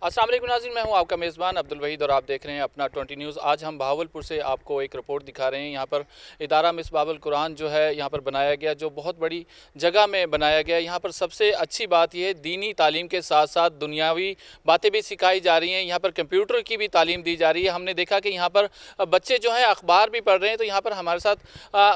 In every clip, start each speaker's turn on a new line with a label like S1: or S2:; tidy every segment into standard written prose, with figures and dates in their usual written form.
S1: अस्सलाम वालेकुम नाज़रीन, मैं हूं आपका मेज़बान अब्दुल वहीद और आप देख रहे हैं अपना 20 न्यूज़। आज हम बहावलपुर से आपको एक रिपोर्ट दिखा रहे हैं। यहाँ पर इदारा मिसबाहुल कुरान जो है यहाँ पर बनाया गया, जो बहुत बड़ी जगह में बनाया गया। यहाँ पर सबसे अच्छी बात यह है दीनी तालीम के साथ साथ दुनियावी बातें भी सिखाई जा रही हैं। यहाँ पर कंप्यूटर की भी तालीम दी जा रही है। हमने देखा कि यहाँ पर बच्चे जो हैं अखबार भी पढ़ रहे हैं। तो यहाँ पर हमारे साथ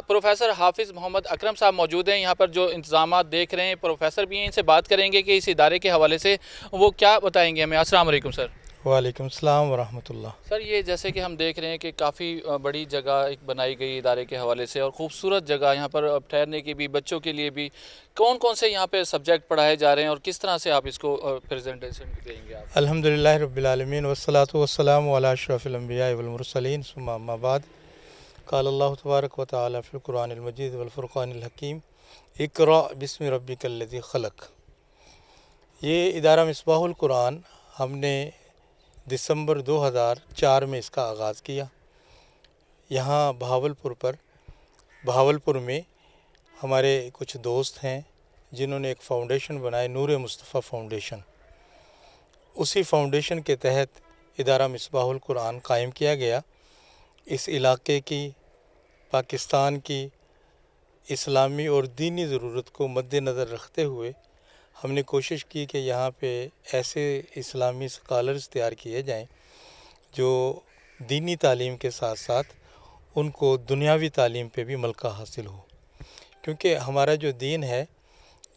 S1: प्रोफेसर हाफिज़ मोहम्मद अकरम साहब मौजूद हैं। यहाँ पर जो इंतज़ाम देख रहे हैं, प्रोफेसर भी हैं, इनसे बात करेंगे कि इस इदारे के हवाले से वो क्या बताएंगे हमें। अस्सलाम वालेकुम सर।
S2: वालेकुम सलाम वरहमतुल्लाह।
S1: सर, ये जैसे कि हम देख रहे हैं कि काफ़ी बड़ी जगह एक बनाई गई इदारे के हवाले से और ख़ूबसूरत जगह यहाँ पर ठहरने की भी, बच्चों के लिए भी। कौन कौन से यहाँ पे सब्जेक्ट पढ़ाए जा रहे हैं और किस तरह से आप इसको प्रेजेंटेशन देंगे आप?
S2: अल्हम्दुलिल्लाह रब्बिल आलमीन वस्सलातु वस्सलामु अला अशरफिल अंबिया वल मुरसलीन सुम्मा अम्मा बाद। क़ाल अल्लाहु तबारक व तआला फ़िल क़ुरानिल मजीद वल फ़ुरक़ानिल हकीम इक़रा बिस्मि रब्बिकल लज़ी ख़लक़। ये इदारा मिसबाहुल कुरान हमने दिसंबर 2004 में इसका आगाज़ किया। यहाँ बहावलपुर में हमारे कुछ दोस्त हैं जिन्होंने एक फ़ाउंडेशन बनाया, नूर मुस्तफ़ा फ़ाउंडेशन। उसी फ़ाउंडेशन के तहत इदारा मिसबाहुल कुरान कायम किया गया। इस इलाके की, पाकिस्तान की इस्लामी और दीनी ज़रूरत को मद्देनज़र रखते हुए हमने कोशिश की कि यहाँ पे ऐसे इस्लामी स्कॉलर्स तैयार किए जाएं जो दीनी तालीम के साथ साथ उनको दुनियावी तालीम पे भी मलका हासिल हो। क्योंकि हमारा जो दीन है,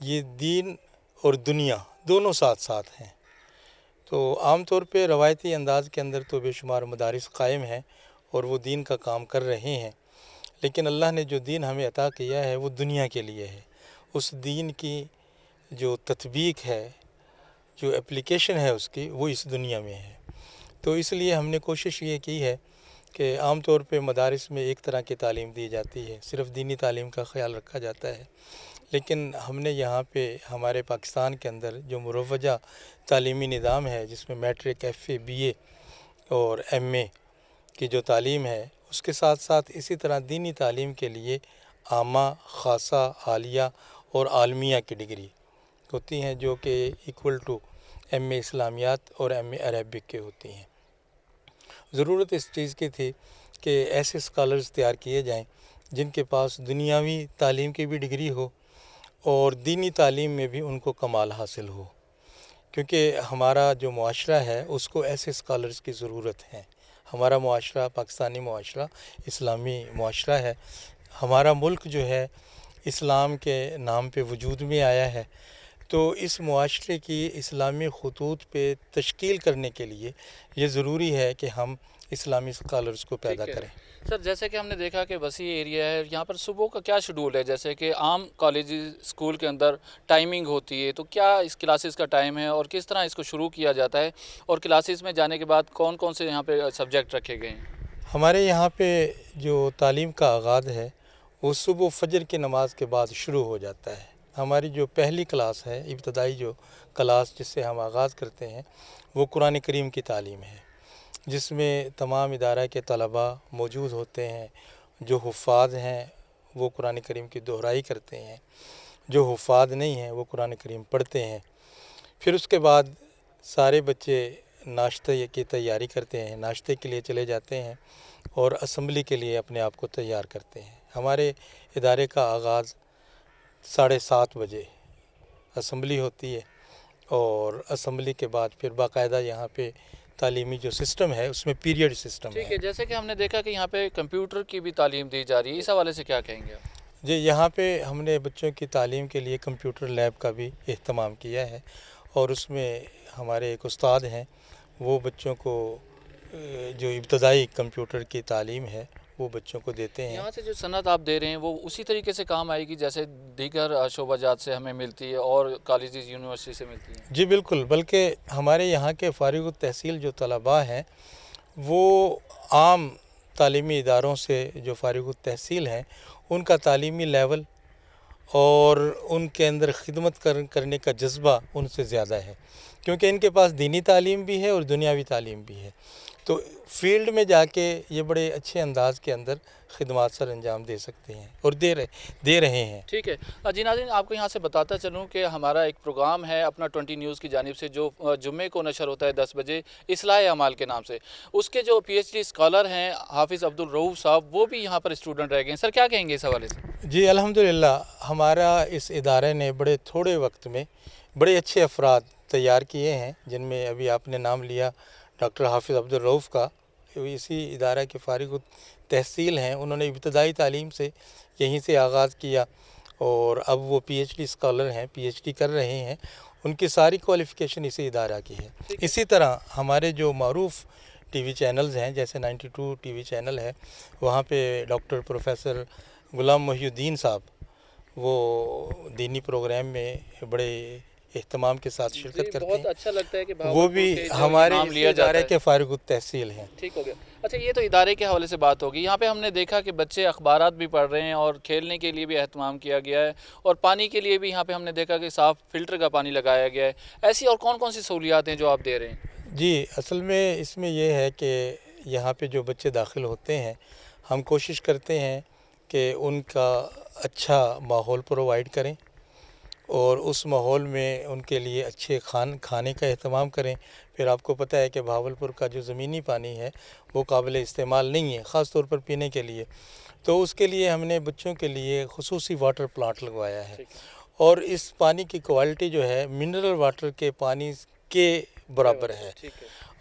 S2: ये दीन और दुनिया दोनों साथ साथ हैं। तो आम तौर पे रवायती अंदाज़ के अंदर तो बेशुमार मदारिस कायम हैं और वो दीन का काम कर रहे हैं, लेकिन अल्लाह ने जो दीन हमें अता किया है वो दुनिया के लिए है। उस दीन की जो तत्बीक है, जो एप्लीकेशन है उसकी, वो इस दुनिया में है। तो इसलिए हमने कोशिश ये की है कि आम तौर पे मदारिस में एक तरह की तालीम दी जाती है, सिर्फ़ दीनी तालीम का ख़्याल रखा जाता है। लेकिन हमने यहाँ पे हमारे पाकिस्तान के अंदर जो मुरवजा तालीमी निज़ाम है, जिसमें मैट्रिक, FA, BA और MA की जो तालीम है, उसके साथ साथ इसी तरह दीनी तालीम के लिए आमा, ख़ासा, आलिया और आलमिया की डिग्री होती हैं, जो कि इक्वल टू MA इस्लामियात और MA अरबिक के होती हैं। ज़रूरत इस चीज़ की थी कि ऐसे स्कॉलर्स तैयार किए जाएं जिनके पास दुनियावी तालीम की भी डिग्री हो और दीनी तालीम में भी उनको कमाल हासिल हो। क्योंकि हमारा जो मुआशरा है उसको ऐसे स्कॉलर्स की ज़रूरत है। हमारा मुआशरा, पाकिस्तानी मुआशरा इस्लामी मुआशरा है। हमारा मुल्क जो है इस्लाम के नाम पे वजूद में आया है। तो इस मुआशरे की इस्लामी खतूत पे तश्कील करने के लिए ये ज़रूरी है कि हम इस्लामी स्कॉलर्स को पैदा करें।
S1: सर, जैसे कि हमने देखा कि वसी एरिया है, यहाँ पर सुबह का क्या शेड्यूल है? जैसे कि आम कॉलेज स्कूल के अंदर टाइमिंग होती है, तो क्या इस क्लासेस का टाइम है और किस तरह इसको शुरू किया जाता है, और क्लासेस में जाने के बाद कौन कौन से यहाँ पे सब्जेक्ट रखे गए हैं?
S2: हमारे यहाँ पे जो तालीम का आगाज़ है वो सुबह फजर की नमाज के बाद शुरू हो जाता है। हमारी जो पहली क्लास है, इब्तदाई जो क्लास जिससे हम आगाज़ करते हैं, वो कुरान करीम की तालीम है, जिसमें तमाम इदारा के तलबा मौजूद होते हैं। जो हुफ़ाज़ हैं वो कुरान करीम की दोहराई करते हैं, जो हुफ़ाज़ नहीं हैं वो कुरान करीम पढ़ते हैं। फिर उसके बाद सारे बच्चे नाश्ते की तैयारी करते हैं, नाश्ते के लिए चले जाते हैं और असम्बली के लिए अपने आप को तैयार करते हैं। हमारे इदारे का आगाज़ 7:30 बजे असम्बली होती है और असम्बली के बाद फिर बाकायदा यहाँ पे तालीमी जो सिस्टम है उसमें पीरियड सिस्टम है।
S1: ठीक है, जैसे कि हमने देखा कि यहाँ पे कंप्यूटर की भी तालीम दी जा रही है, इस हवाले से क्या कहेंगे आप?
S2: जी, यहाँ पे हमने बच्चों की तालीम के लिए कंप्यूटर लैब का भी एहतमाम किया है और उसमें हमारे एक उस्ताद हैं, वो बच्चों को जो इब्तदाई कंप्यूटर की तालीम है वो बच्चों को देते हैं।
S1: यहाँ से जो सनत आप दे रहे हैं वो उसी तरीके से काम आएगी जैसे दीगर शोबाजात से हमें मिलती है और कॉलेजेस यूनिवर्सिटी से मिलती है?
S2: जी बिल्कुल, बल्कि हमारे यहाँ के फ़ारिग़ तहसील जो तलबा हैं वो आम तालीमी इदारों से जो फ़ारिग़ तहसील हैं उनका तालीमी लेवल और उनके अंदर ख़िदमत करने का जज्बा उनसे ज़्यादा है। کیونکہ ان کے پاس دینی تعلیم بھی ہے اور دنیاوی تعلیم بھی ہے، تو فیلڈ میں جا کے یہ بڑے اچھے انداز کے اندر خدمات سر انجام دے سکتے ہیں اور دے رہے ہیں۔
S1: ٹھیک ہے جی ناظرین، آپ کو یہاں سے بتاتا چلوں کہ ہمارا ایک پروگرام ہے اپنا 20 نیوز کی جانب سے جو جمعے کو نشر ہوتا ہے 10 بجے، اصلاح اعمال کے نام سے۔ اس کے جو پی ایچ ڈی اسکالر ہیں حافظ عبدالرؤوف صاحب، وہ بھی یہاں پر اسٹوڈنٹ رہ گئے ہیں۔ سر کیا کہیں گے اس حوالے سے؟
S2: جی الحمدللہ، ہمارا اس ادارے نے بڑے تھوڑے وقت میں بڑے اچھے افراد تیار کیے ہیں، جن میں ابھی آپ نے نام لیا ڈاکٹر حافظ عبدالرؤوف کا، اسی ادارہ کے فارغ التحصیل ہیں۔ انہوں نے ابتدائی تعلیم سے یہیں سے آغاز کیا اور اب وہ پی ایچ ڈی اسکالر ہیں، پی ایچ ڈی کر رہے ہیں۔ ان کی ساری کوالیفیکیشن اسی ادارہ کی ہے۔ اسی طرح ہمارے جو معروف ٹی وی چینلز ہیں، جیسے 92 ٹی وی چینل ہے، وہاں پہ ڈاکٹر پروفیسر غلام محی الدین صاحب وہ دینی پروگرام میں بڑے اہتمام کے ساتھ شرکت کرتے
S1: بہت
S2: ہیں،
S1: اچھا لگتا ہے کہ
S2: وہ بھی ہمارے ادارے کے فارغ التحصیل ہیں۔
S1: ٹھیک ہو گیا۔ اچھا، یہ تو ادارے کے حوالے سے بات ہوگی۔ یہاں پہ ہم نے دیکھا کہ بچے اخبارات بھی پڑھ رہے ہیں اور کھیلنے کے لیے بھی اہتمام کیا گیا ہے، اور پانی کے لیے بھی یہاں پہ ہم نے دیکھا کہ صاف فلٹر کا پانی لگایا گیا ہے۔ ایسی اور کون کون سی سہولیات ہیں جو آپ دے رہے ہیں؟
S2: جی اصل میں اس میں یہ ہے کہ یہاں پہ جو بچے داخل ہوتے ہیں، ہم کوشش کرتے ہیں کہ ان کا اچھا ماحول پرووائڈ کریں اور اس ماحول میں ان کے لیے اچھے کھانے کا اہتمام کریں۔ پھر آپ کو پتہ ہے کہ بہاولپور کا جو زمینی پانی ہے وہ قابل استعمال نہیں ہے، خاص طور پر پینے کے لیے، تو اس کے لیے ہم نے بچوں کے لیے خصوصی واٹر پلانٹ لگوایا ہے، اور اس پانی کی کوالٹی جو ہے منرل واٹر کے پانی کے برابر ہے۔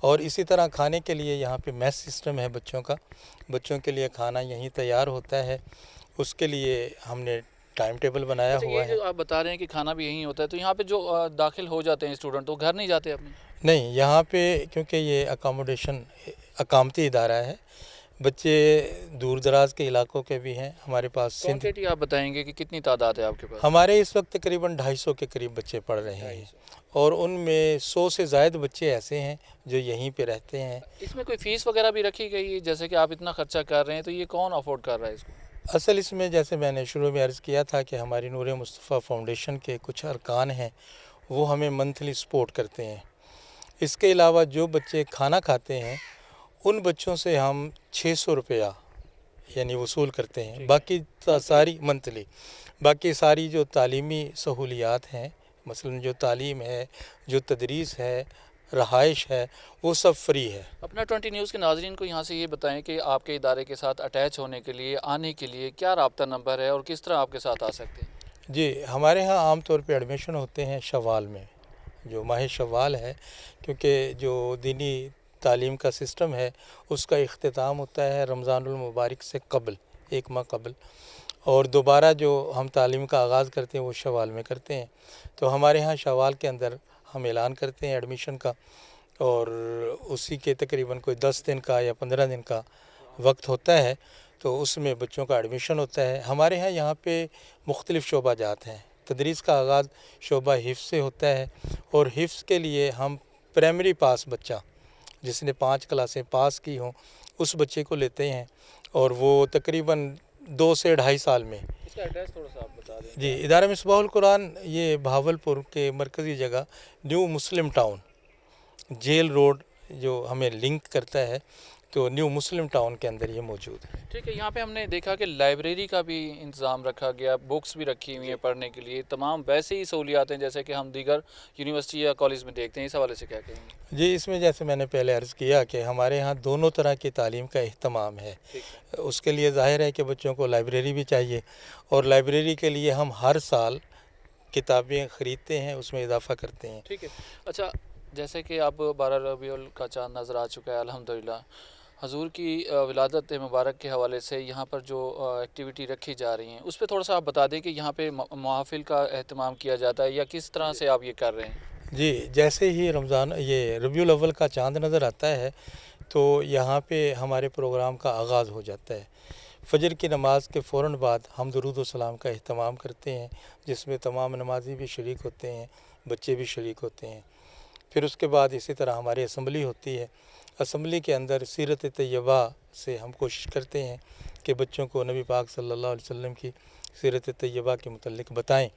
S2: اور اسی طرح کھانے کے لیے یہاں پہ میس سسٹم ہے بچوں کے لیے کھانا یہیں تیار ہوتا ہے، اس کے لیے ہم نے ٹائم ٹیبل بنایا ہوا ہے۔
S1: جو آپ بتا رہے ہیں کہ کھانا بھی یہیں ہوتا ہے، تو یہاں پہ جو داخل ہو جاتے ہیں اسٹوڈنٹ، تو گھر نہیں جاتے اپنے؟
S2: نہیں، یہاں پہ کیونکہ یہ اکاموڈیشن اقامتی ادارہ ہے، بچے دور دراز کے علاقوں کے بھی ہیں ہمارے پاس۔
S1: کوانٹٹی آپ بتائیں گے کہ کتنی تعداد ہے آپ کے پاس؟
S2: ہمارے اس وقت تقریباً 250 کے قریب بچے پڑھ رہے ہیں، اور ان میں 100 سے زائد بچے ایسے ہیں جو یہیں پہ رہتے ہیں۔
S1: اس میں کوئی فیس وغیرہ بھی رکھی گئی ہے؟ جیسے کہ آپ اتنا خرچہ کر رہے ہیں تو یہ کون افورڈ کر رہا ہے اس کو؟
S2: اصل اس میں جیسے میں نے شروع میں عرض کیا تھا کہ ہماری نور مصطفیٰ فاؤنڈیشن کے کچھ ارکان ہیں، وہ ہمیں منتھلی سپورٹ کرتے ہیں۔ اس کے علاوہ جو بچے کھانا کھاتے ہیں ان بچوں سے ہم 600 روپیہ یعنی وصول کرتے ہیں، باقی ساری منتھلی، باقی ساری جو تعلیمی سہولیات ہیں، مثلا جو تعلیم ہے، جو تدریس ہے، رہائش ہے، وہ سب فری ہے۔
S1: اپنا 20 نیوز کے ناظرین کو یہاں سے یہ بتائیں کہ آپ کے ادارے کے ساتھ اٹیچ ہونے کے لیے، آنے کے لیے کیا رابطہ نمبر ہے اور کس طرح آپ کے ساتھ آ سکتے ہیں؟
S2: جی ہمارے ہاں عام طور پہ ایڈمیشن ہوتے ہیں شوال میں، جو ماہ شوال ہے، کیونکہ جو دینی تعلیم کا سسٹم ہے اس کا اختتام ہوتا ہے رمضان المبارک سے قبل، 1 ماہ قبل، اور دوبارہ جو ہم تعلیم کا آغاز کرتے ہیں وہ شوال میں کرتے ہیں۔ تو ہمارے ہاں شوال کے اندر ہم اعلان کرتے ہیں ایڈمیشن کا، اور اسی کے تقریباً کوئی 10 دن کا یا 15 دن کا وقت ہوتا ہے، تو اس میں بچوں کا ایڈمیشن ہوتا ہے۔ ہمارے ہاں یہاں پہ مختلف شعبہ جات ہیں۔ تدریس کا آغاز شعبہ حفظ سے ہوتا ہے، اور حفظ کے لیے ہم پرائمری پاس بچہ جس نے 5 کلاسیں پاس کی ہوں اس بچے کو لیتے ہیں، اور وہ تقریباً 2 سے 2.5 سال میں۔
S1: اس کا ایڈریس تھوڑا سا آپ بتا دیں۔
S2: جی ادارہ مصباح القرآن یہ بہاولپور کے مرکزی جگہ نیو مسلم ٹاؤن، جیل روڈ جو ہمیں لنک کرتا ہے، تو نیو مسلم ٹاؤن کے اندر یہ موجود ہے۔
S1: ٹھیک ہے، یہاں پہ ہم نے دیکھا کہ لائبریری کا بھی انتظام رکھا گیا، بکس بھی رکھی ہوئی ہیں پڑھنے کے لیے، تمام ویسے ہی سہولیات ہیں جیسے کہ ہم دیگر یونیورسٹی یا کالج میں دیکھتے ہیں۔ اس حوالے سے کیا کہیں گے؟
S2: جی اس میں جیسے میں نے پہلے عرض کیا کہ ہمارے ہاں دونوں طرح کی تعلیم کا اہتمام ہے۔ اس کے لیے ظاہر ہے کہ بچوں کو لائبریری بھی چاہیے، اور لائبریری کے لیے ہم ہر سال کتابیں خریدتے ہیں، اس میں اضافہ کرتے ہیں۔
S1: ٹھیک ہے، اچھا جیسے کہ اب 12 ربیع کا چاند نظر آ چکا ہے الحمدللہ، حضور کی ولادت مبارک کے حوالے سے یہاں پر جو ایکٹیویٹی رکھی جا رہی ہیں اس پہ تھوڑا سا آپ بتا دیں کہ یہاں پہ محافل کا اہتمام کیا جاتا ہے یا کس طرح سے آپ یہ کر رہے ہیں؟
S2: جی جیسے ہی یہ ربیع الاول کا چاند نظر آتا ہے تو یہاں پہ ہمارے پروگرام کا آغاز ہو جاتا ہے۔ فجر کی نماز کے فوراً بعد ہم درود و سلام کا اہتمام کرتے ہیں، جس میں تمام نمازی بھی شریک ہوتے ہیں، بچے بھی شریک ہوتے ہیں۔ پھر اس کے بعد اسی طرح ہماری اسمبلی ہوتی ہے۔ اسمبلی کے اندر سیرت طیبہ سے ہم کوشش کرتے ہیں کہ بچوں کو نبی پاک صلی اللہ علیہ وسلم کی سیرت طیبہ کے متعلق بتائیں۔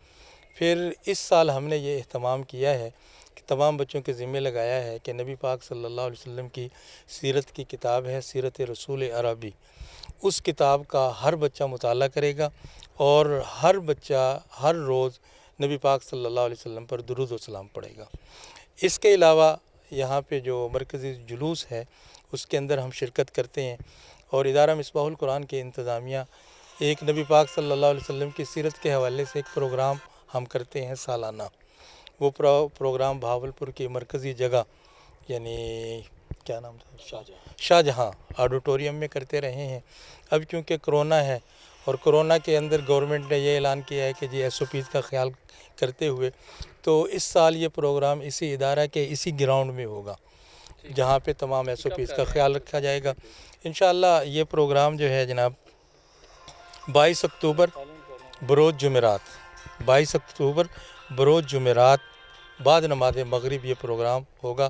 S2: پھر اس سال ہم نے یہ اہتمام کیا ہے तमाम बच्चों के ज़िम्मे लगाया है कि नबी पाक सल्लल्लाहु अलैहि वसल्लम की सीरत की किताब है सीरत रसूल अरबी, उस किताब का हर बच्चा मुताला करेगा और हर बच्चा हर रोज़ नबी पाक सल्लल्लाहु अलैहि वसल्लम पर दुरूद व सलाम पढ़ेगा। इसके अलावा यहाँ पे जो मरकज़ी जुलूस है उसके अंदर हम शिरकत करते हैं और इदारा मिसबाहुल कुरान के इंतज़ामिया एक नबी पाक सल्लल्लाहु अलैहि वसल्लम की सीरत के हवाले से एक प्रोग्राम हम करते हैं सालाना। वो प्रोग्राम भावलपुर की मरकज़ी जगह यानी क्या नाम था, शाहजहाँ ऑडिटोरियम में करते रहे हैं। अब क्योंकि कोरोना है और कोरोना के अंदर गवर्नमेंट ने ये ऐलान किया है कि जी SOPs का ख्याल करते हुए तो इस साल ये प्रोग्राम इसी इदारा के इसी ग्राउंड में होगा जहाँ पे तमाम SOPs का ख्याल रखा जाएगा। इंशाअल्लाह ये प्रोग्राम जो है जनाब 22 अक्टूबर बरोज़ जुमेरात 22 अक्टूबर बरोज़ जुमेरात बाद नमाज मगरिब ये प्रोग्राम होगा।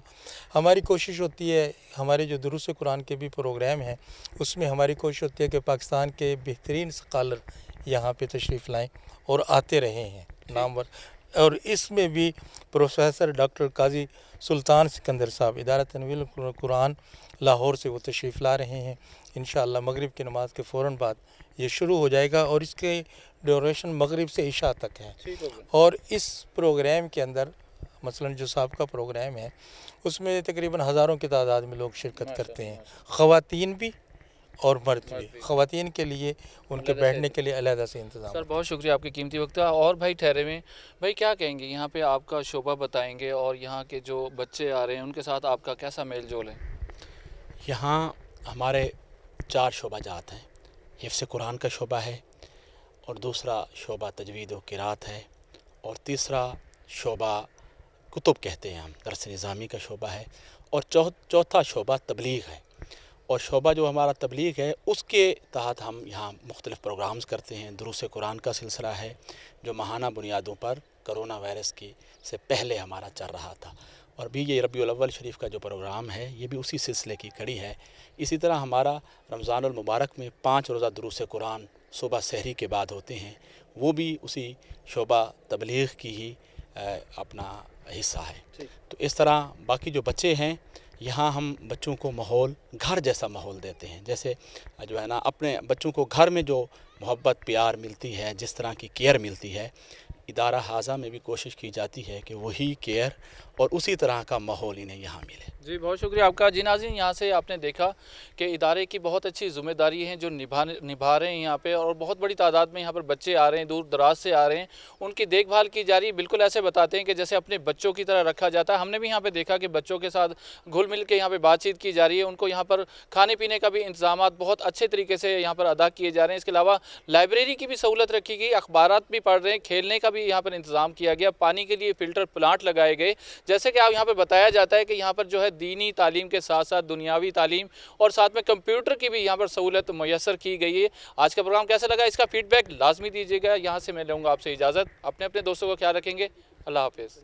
S2: हमारी कोशिश होती है, हमारे जो दुरूस कुरान के भी प्रोग्राम हैं उसमें हमारी कोशिश होती है कि पाकिस्तान के बेहतरीन स्कॉलर यहाँ पे तशरीफ़ लाएं और आते रहे हैं नामवर। और इसमें भी प्रोफेसर डॉक्टर काजी सुल्तान सिकंदर साहब इदारा तनवील कुरान लाहौर से वो तशरीफ़ ला रहे हैं। इंशाअल्लाह मगरिब की नमाज़ के फ़ौरन बाद ये शुरू हो जाएगा और इसके ड्यूरेशन मगरिब से इशा तक है। और इस प्रोग्राम के अंदर मसलन जो साहब का प्रोग्राम है उसमें तकरीबन हज़ारों की तादाद में लोग शिरकत करते हैं, ख़वातीन भी और मर्द भी। ख़वातीन के लिए उनके बैठने के लिए अलहदा से इंतज़ाम।
S1: सर बहुत शुक्रिया आपके कीमती वक्त का। और भाई ठहरे में भाई क्या कहेंगे, यहाँ पे आपका शोबा बताएंगे और यहाँ के जो बच्चे आ रहे हैं उनके साथ आपका कैसा मेल जोल है?
S3: यहाँ हमारे 4 शोबा जात हैं। हिफ्ज़ कुरान का शोबा है और दूसरा शोबा तजवीद व क़िरात है और तीसरा शोबा कुतुब कहते हैं हम, दरस निज़ामी का शोबा है और चौथा शोबा तबलीग है। और शोबा जो हमारा तबलीग है उसके तहत हम यहाँ मुख्तलिफ़ प्रोग्राम्स करते हैं। दुरूस कुरान का सिलसिला है जो माहाना बुनियादों पर कोरोना वायरस की से पहले हमारा चल रहा था और भी ये रबीउल अव्वल शरीफ का जो प्रोग्राम है ये भी उसी सिलसिले की कड़ी है। इसी तरह हमारा रमज़ानुल मुबारक में 5 रोज़ा दुरूस कुरान सुबह सहरी के बाद होते हैं, वो भी उसी शोबा तबलीग की ही अपना हिस्सा है। तो इस तरह बाकी जो बच्चे हैं यहाँ हम बच्चों को माहौल घर जैसा माहौल देते हैं। जैसे जो है ना अपने बच्चों को घर में जो मोहब्बत प्यार मिलती है, जिस तरह की केयर मिलती है, इदारा हाजा में भी कोशिश की जाती है कि वही केयर और उसी तरह का माहौल इन्हें यहाँ मिले।
S1: जी बहुत शुक्रिया आपका। जी नाज़रीन, यहाँ से आपने देखा कि इदारे की बहुत अच्छी ज़िम्मेदारी है जो निभा रहे हैं यहाँ पे और बहुत बड़ी तादाद में यहाँ पर बच्चे आ रहे हैं, दूर दराज से आ रहे हैं, उनकी देखभाल की जा रही है। बिल्कुल ऐसे बताते हैं कि जैसे अपने बच्चों की तरह रखा जाता है। हमने भी यहाँ पे देखा कि बच्चों के साथ घुल मिल के यहाँ पर बातचीत की जा रही है, उनको यहाँ पर खाने पीने का भी इंतजाम बहुत अच्छे तरीके से यहाँ पर अदा किए जा रहे हैं। इसके अलावा लाइब्रेरी की भी सहूलत रखी गई, अखबारात भी पढ़ रहे हैं, खेलने का भी यहाँ पर इंतज़ाम किया गया, पानी के लिए फ़िल्टर प्लांट लगाए गए। जैसे कि आप यहाँ पर बताया जाता है कि यहाँ पर जो है दीनी तालीम के साथ साथ दुनियावी तालीम और साथ में कंप्यूटर की भी यहाँ पर सहूलत मुयस्सर की गई है। आज का प्रोग्राम कैसा लगा इसका फीडबैक लाजमी दीजिएगा। यहाँ से मैं लूँगा आपसे इजाज़त। अपने दोस्तों का ख्याल रखेंगे। अल्लाह हाफिज़।